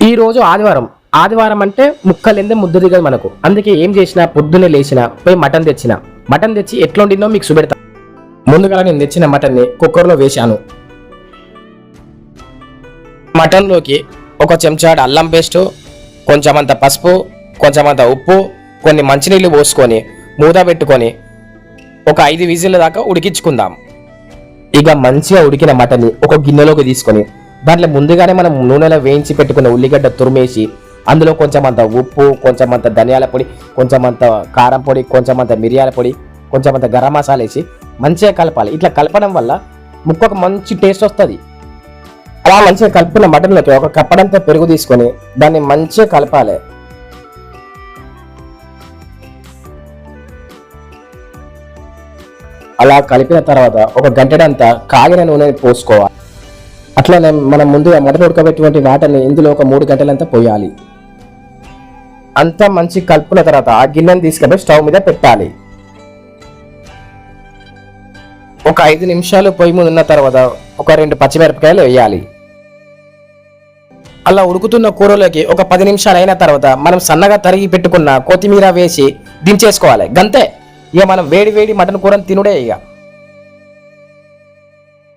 ఈ రోజు ఆదివారం. ఆదివారం అంటే ముక్కలెందే ముద్దు దిగదు మనకు. అందుకే ఏం చేసినా పొద్దున్నే లేచినా పోయి మటన్ తెచ్చి ఎట్లా వండిందో మీకు చూపెడతా. ముందుగా నేను తెచ్చిన మటన్ని కుక్కర్లో వేశాను. మటన్లోకి ఒక చెంచాడు అల్లం పేస్టు, కొంచెమంత పసుపు, కొంచెమంత ఉప్పు, కొన్ని మంచినీళ్ళు పోసుకొని మూత పెట్టుకొని ఒక 5 విజిల్ల దాకా ఉడికించుకుందాం. ఇక మంచిగా ఉడికిన మటన్ని ఒక గిన్నెలోకి తీసుకొని దాంట్లో ముందుగానే మనం నూనెలో వేయించి పెట్టుకున్న ఉల్లిగడ్డ తురిమేసి అందులో కొంచెమంత ఉప్పు, కొంచెమంత ధనియాల పొడి, కొంచెమంత కారం పొడి, కొంచెమంత మిరియాల పొడి, కొంచెమంత గరం మసాలా వేసి మంచిగా కలపాలి. ఇట్లా కలపడం వల్ల ముక్కకు మంచి టేస్ట్ వస్తుంది. అలా మంచిగా కలుపుకున్న మటన్లోకి ఒక కప్పడంతా పెరుగు తీసుకొని దాన్ని మంచిగా కలపాలి. అలా కలిపిన తర్వాత ఒక గంటడంతా కాగిన నూనె పోసుకోవాలి. అట్లనే మనం ముందుగా మటన్ ఉడకబెట్టినటువంటి వాటర్ని ఇందులో ఒక 3 గంటలంతా పోయాలి. అంతా మంచి కలుపుకున్న తర్వాత ఆ గిన్నెని తీసుకుపోయి స్టవ్ మీద పెట్టాలి. ఒక 5 నిమిషాలు పొయ్యి మీద ఉన్న తర్వాత ఒక 2 పచ్చిమిరపకాయలు వేయాలి. అలా ఉడుకుతున్న కూరలోకి ఒక 10 నిమిషాలు అయిన తర్వాత మనం సన్నగా తరిగి పెట్టుకున్న కొత్తిమీర వేసి దించేసుకోవాలి. గంతే. ఇక మనం వేడి వేడి మటన్ కూరని తినుడే ఇక.